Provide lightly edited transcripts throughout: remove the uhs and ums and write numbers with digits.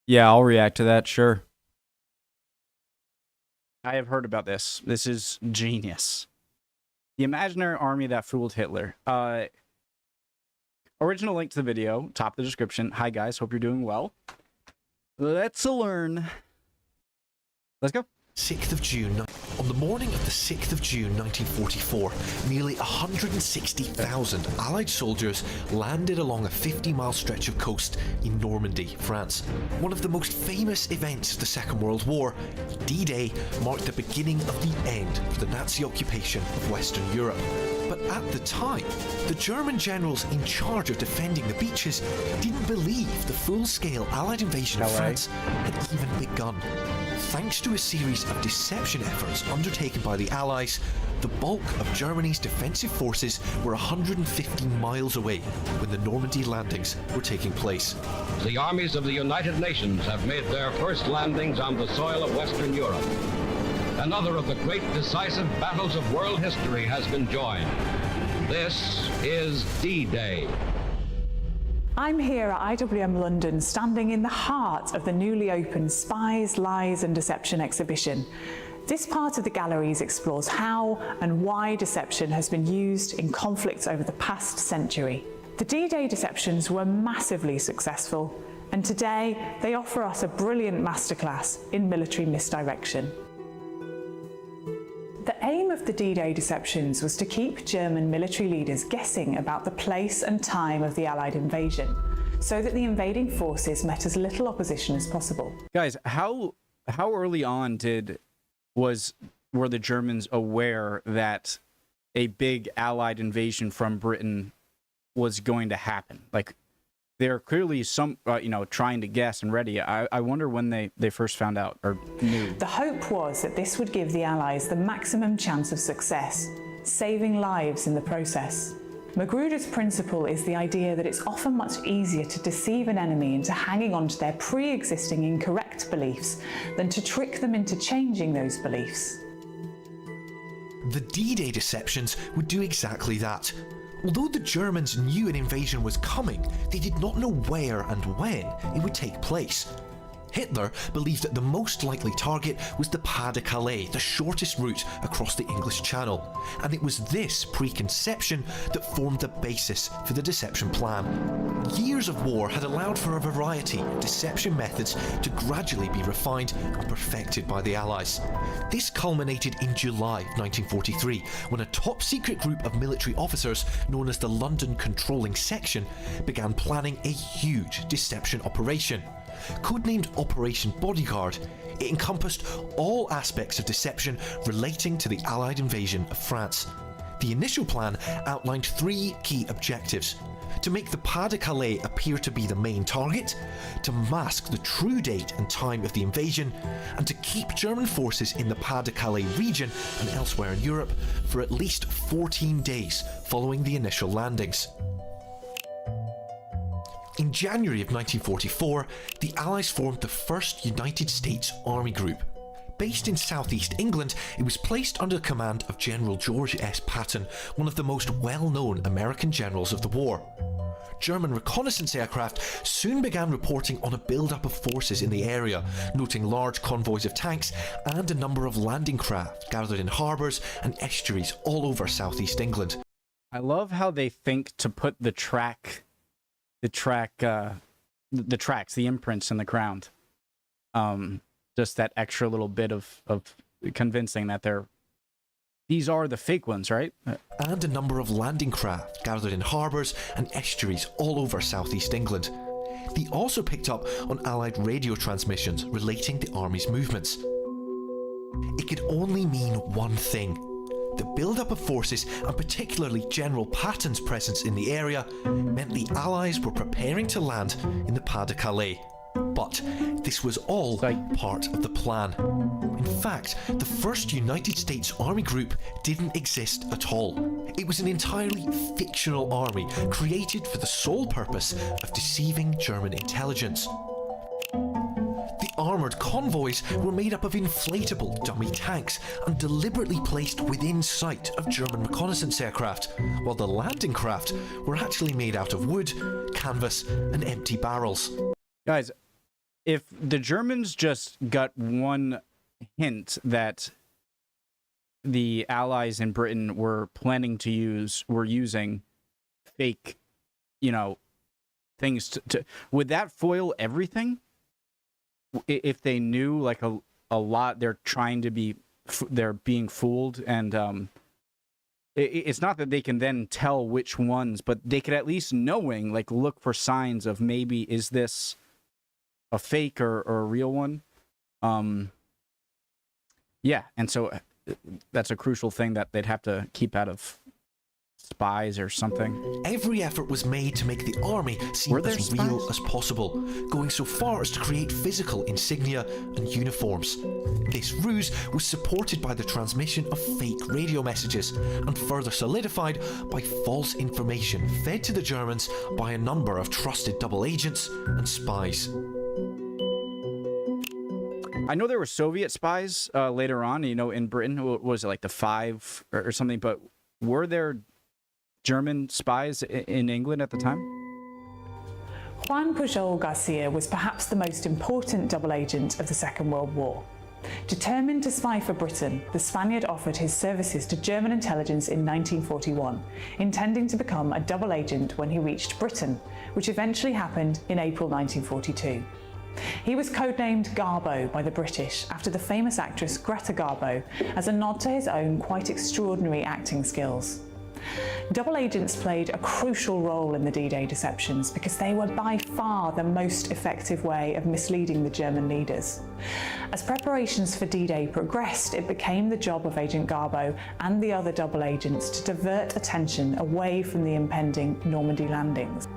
Yeah, I'll react to that, sure. I have heard about this. This is genius. The imaginary army that fooled Hitler. Original link to the video, top of the description. Hi guys, hope you're doing well. Let's learn. Let's go. 6th of June. On the morning of the 6th of June 1944, nearly 160,000 Allied soldiers landed along a 50-mile stretch of coast in Normandy, France. One of the most famous events of the Second World War, D-Day marked the beginning of the end for the Nazi occupation of Western Europe. But at the time, the German generals in charge of defending the beaches didn't believe the full-scale Allied invasion of France had even begun. Thanks to a series of deception efforts undertaken by the Allies, the bulk of Germany's defensive forces were 150 miles away when the Normandy landings were taking place. The armies of the United Nations have made their first landings on the soil of Western Europe. Another of the great decisive battles of world history has been joined. This is D-Day. I'm here at IWM London, standing in the heart of the newly opened Spies, Lies and Deception exhibition. This part of the galleries explores how and why deception has been used in conflicts over the past century. The D-Day deceptions were massively successful, and today they offer us a brilliant masterclass in military misdirection. The aim of the D-Day deceptions was to keep German military leaders guessing about the place and time of the Allied invasion, so that the invading forces met as little opposition as possible. Guys, how early on were the Germans aware that a big Allied invasion from Britain was going to happen? Like, they're clearly trying to guess and ready. I wonder when they first found out or knew. The hope was that this would give the Allies the maximum chance of success, saving lives in the process. Magruder's principle is the idea that it's often much easier to deceive an enemy into hanging on to their pre-existing incorrect beliefs than to trick them into changing those beliefs. The D-Day deceptions would do exactly that. Although the Germans knew an invasion was coming, they did not know where and when it would take place. Hitler believed that the most likely target was the Pas de Calais, the shortest route across the English Channel, and it was this preconception that formed the basis for the deception plan. Years of war had allowed for a variety of deception methods to gradually be refined and perfected by the Allies. This culminated in July of 1943, when a top-secret group of military officers known as the London Controlling Section began planning a huge deception operation. Codenamed Operation Bodyguard, it encompassed all aspects of deception relating to the Allied invasion of France. The initial plan outlined three key objectives: to make the Pas de Calais appear to be the main target, to mask the true date and time of the invasion, and to keep German forces in the Pas de Calais region and elsewhere in Europe for at least 14 days following the initial landings. In January of 1944, the Allies formed the first United States Army Group. Based in southeast England, it was placed under the command of General George S. Patton, one of the most well-known American generals of the war. German reconnaissance aircraft soon began reporting on a build-up of forces in the area, noting large convoys of tanks and a number of landing craft gathered in harbours and estuaries all over southeast England. I love how they think to put the tracks, the imprints in the ground. Just that extra little bit of convincing that these are the fake ones, right? And a number of landing craft gathered in harbours and estuaries all over southeast England. They also picked up on Allied radio transmissions relating the army's movements. It could only mean one thing. The build-up of forces, and particularly General Patton's presence in the area, meant the Allies were preparing to land in the Pas de Calais. But this was all part of the plan. In fact, the first United States Army Group didn't exist at all. It was an entirely fictional army created for the sole purpose of deceiving German intelligence. The armoured convoys were made up of inflatable dummy tanks and deliberately placed within sight of German reconnaissance aircraft, while the landing craft were actually made out of wood, canvas and empty barrels. Guys, if the Germans just got one hint that the Allies in Britain were using fake, things to would that foil everything? If they knew like a lot, they're being fooled, and it's not that they can then tell which ones, but they could at least look for signs of maybe is this a fake or a real one. Yeah, and so that's a crucial thing that they'd have to keep out of spies or something. Every effort was made to make the army seem as real as possible, going so far as to create physical insignia and uniforms. This ruse was supported by the transmission of fake radio messages and further solidified by false information fed to the Germans by a number of trusted double agents and spies. I know there were Soviet spies later on, in Britain. What was it, like the Five or something? But were there German spies in England at the time? Juan Pujol Garcia was perhaps the most important double agent of the Second World War. Determined to spy for Britain, the Spaniard offered his services to German intelligence in 1941, intending to become a double agent when he reached Britain, which eventually happened in April 1942. He was codenamed Garbo by the British after the famous actress Greta Garbo, as a nod to his own quite extraordinary acting skills. Double agents played a crucial role in the D-Day deceptions because they were by far the most effective way of misleading the German leaders. As preparations for D-Day progressed, it became the job of Agent Garbo and the other double agents to divert attention away from the impending Normandy landings.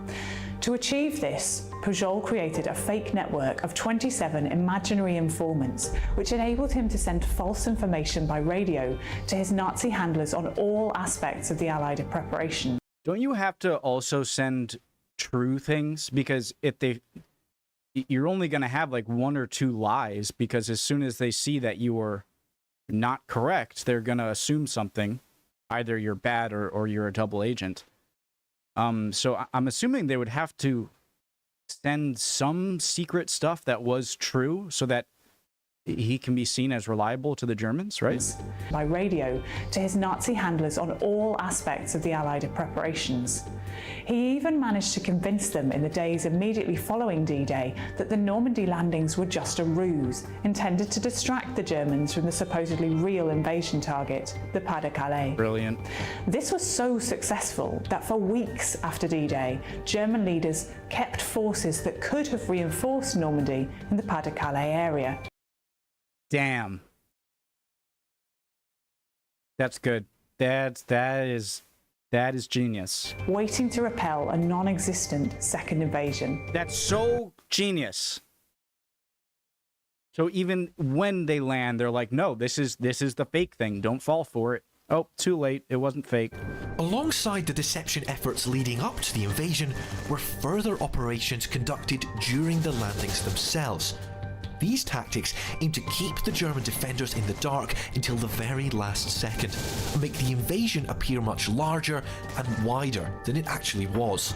To achieve this, Pujol created a fake network of 27 imaginary informants, which enabled him to send false information by radio to his Nazi handlers on all aspects of the Allied preparation. Don't you have to also send true things? Because you're only going to have like one or two lies, because as soon as they see that you are not correct, they're going to assume something. Either you're bad or you're a double agent. So I'm assuming they would have to send some secret stuff that was true so that he can be seen as reliable to the Germans, right? By radio to his Nazi handlers on all aspects of the Allied preparations. He even managed to convince them in the days immediately following D-Day that the Normandy landings were just a ruse, intended to distract the Germans from the supposedly real invasion target, the Pas de Calais. Brilliant. This was so successful that for weeks after D-Day, German leaders kept forces that could have reinforced Normandy in the Pas de Calais area. Damn. That's good. That is genius. Waiting to repel a non-existent second invasion. That's so genius. So even when they land, they're like, no, this is the fake thing. Don't fall for it. Oh, too late. It wasn't fake. Alongside the deception efforts leading up to the invasion were further operations conducted during the landings themselves. These tactics aimed to keep the German defenders in the dark until the very last second, and make the invasion appear much larger and wider than it actually was.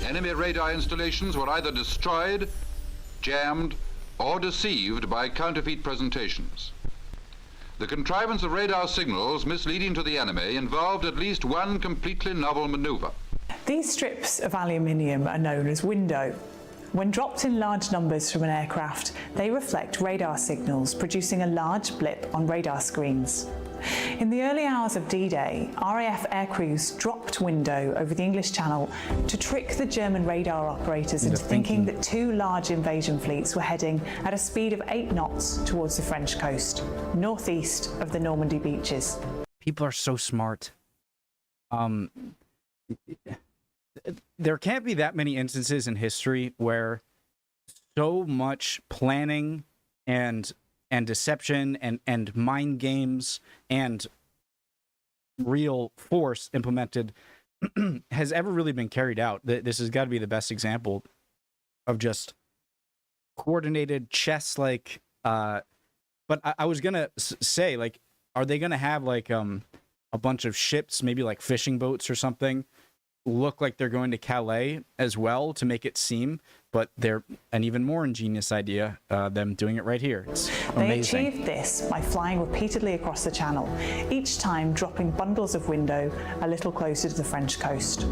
Enemy radar installations were either destroyed, jammed, or deceived by counterfeit presentations. The contrivance of radar signals misleading to the enemy involved at least one completely novel maneuver. These strips of aluminium are known as window. When dropped in large numbers from an aircraft, they reflect radar signals, producing a large blip on radar screens. In the early hours of D-Day, RAF aircrews dropped window over the English Channel to trick the German radar operators into thinking that two large invasion fleets were heading at a speed of 8 knots towards the French coast, northeast of the Normandy beaches. People are so smart. There can't be that many instances in history where so much planning and deception and mind games and real force implemented has ever really been carried out. This has got to be the best example of just coordinated chess like but I was gonna say, like, are they gonna have like a bunch of ships, maybe like fishing boats or something, look like they're going to Calais as well to make it seem but they're an even more ingenious idea, them doing it right here. It's They amazing. achieved this by flying repeatedly across the channel, each time dropping bundles of window a little closer to the French coast.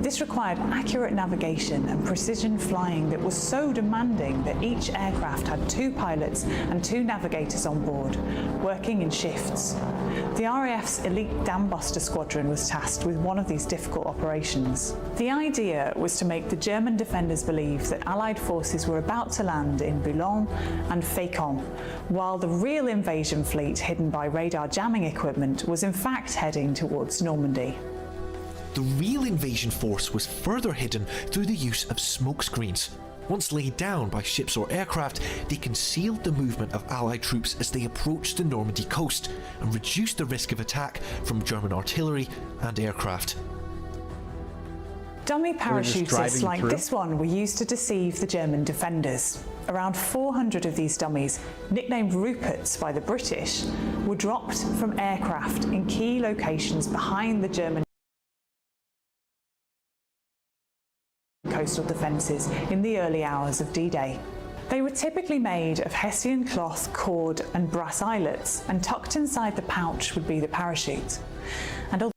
This required accurate navigation and precision flying that was so demanding that each aircraft had 2 pilots and 2 navigators on board, working in shifts. The RAF's elite dambuster squadron was tasked with one of these difficult operations. The idea was to make the German defenders believe that Allied forces were about to land in Boulogne and Fécamp, while the real invasion fleet, hidden by radar jamming equipment, was in fact heading towards Normandy. The real invasion force was further hidden through the use of smoke screens. Once laid down by ships or aircraft, they concealed the movement of Allied troops as they approached the Normandy coast and reduced the risk of attack from German artillery and aircraft. Dummy just parachutists driving like through? this one were used to deceive the German defenders. Around 400 of these dummies, nicknamed Ruperts by the British, were dropped from aircraft in key locations behind the German coastal defences in the early hours of D-Day. They were typically made of Hessian cloth, cord and brass eyelets, and tucked inside the pouch would be the parachute. And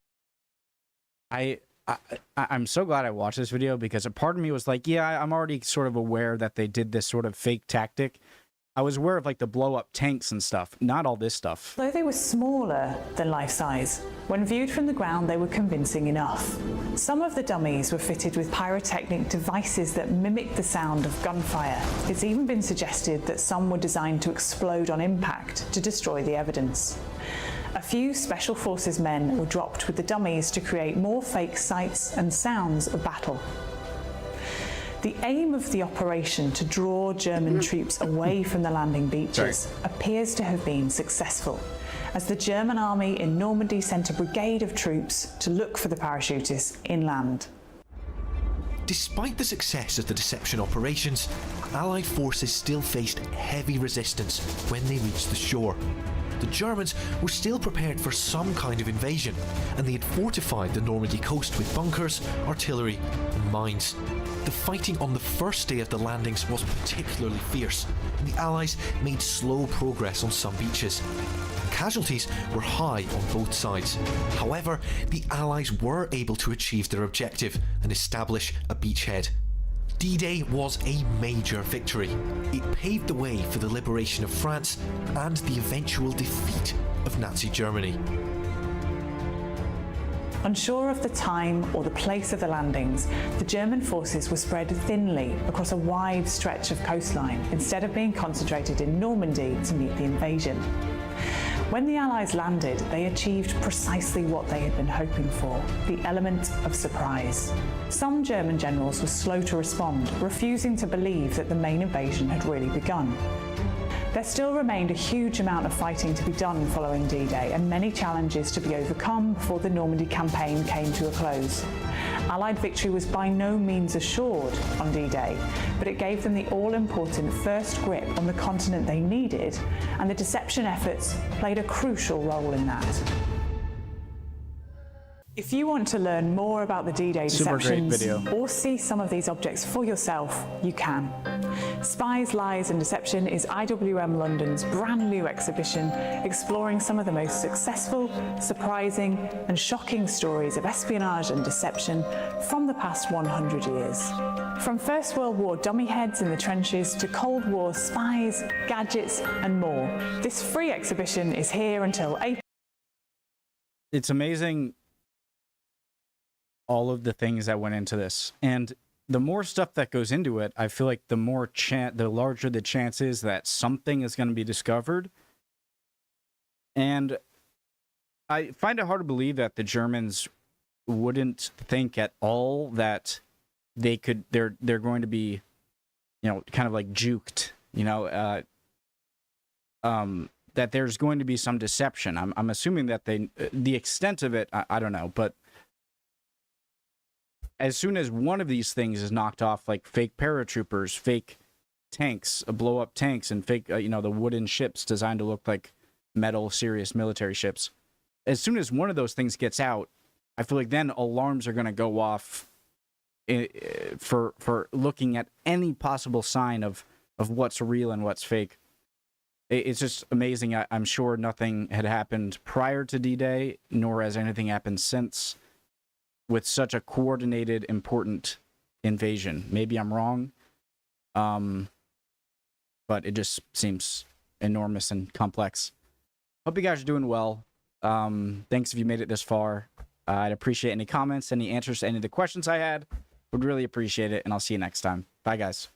I'm so glad I watched this video, because a part of me was like, yeah, I'm already sort of aware that they did this sort of fake tactic. I was aware of like the blow up tanks and stuff, not all this stuff. although they were smaller than life size, when viewed from the ground they were convincing enough. Some of the dummies were fitted with pyrotechnic devices that mimicked the sound of gunfire. It's even been suggested that some were designed to explode on impact to destroy the evidence. A few Special Forces men were dropped with the dummies to create more fake sights and sounds of battle. The aim of the operation to draw German troops away from the landing beaches appears to have been successful, as the German army in Normandy sent a brigade of troops to look for the parachutists inland. Despite the success of the deception operations, Allied forces still faced heavy resistance when they reached the shore. The Germans were still prepared for some kind of invasion, and they had fortified the Normandy coast with bunkers, artillery and mines. The fighting on the first day of the landings was particularly fierce, and the Allies made slow progress on some beaches. Casualties were high on both sides. However, the Allies were able to achieve their objective and establish a beachhead. D-Day was a major victory. It paved the way for the liberation of France and the eventual defeat of Nazi Germany. Unsure of the time or the place of the landings, the German forces were spread thinly across a wide stretch of coastline instead of being concentrated in Normandy to meet the invasion. When the Allies landed, they achieved precisely what they had been hoping for, the element of surprise. Some German generals were slow to respond, refusing to believe that the main invasion had really begun. There still remained a huge amount of fighting to be done following D-Day, and many challenges to be overcome before the Normandy campaign came to a close. Allied victory was by no means assured on D-Day, but it gave them the all-important first grip on the continent they needed, and the deception efforts played a crucial role in that. If you want to learn more about the D-Day Super great deceptions video. or see some of these objects for yourself, you can. Spies, Lies and Deception is IWM London's brand new exhibition exploring some of the most successful, surprising and shocking stories of espionage and deception from the past 100 years. From First World War dummy heads in the trenches to Cold War spies, gadgets and more. This free exhibition is here until April. It's amazing all of the things that went into this, and the more stuff that goes into it, I feel like the larger the chance is that something is going to be discovered. And I find it hard to believe that the Germans wouldn't think at all that they're going to be, kind of like juked, that there's going to be some deception. I'm assuming that the extent of it, I don't know, but as soon as one of these things is knocked off, like fake paratroopers, fake tanks, blow-up tanks, and fake, the wooden ships designed to look like metal, serious military ships, as soon as one of those things gets out, I feel like then alarms are going to go off for looking at any possible sign of what's real and what's fake. It's just amazing. I'm sure nothing had happened prior to D-Day, nor has anything happened since, with such a coordinated, important invasion. Maybe I'm wrong, but it just seems enormous and complex. Hope you guys are doing well. Thanks if you made it this far. I'd appreciate any comments, any answers to any of the questions I had. Would really appreciate it, and I'll see you next time. Bye, guys.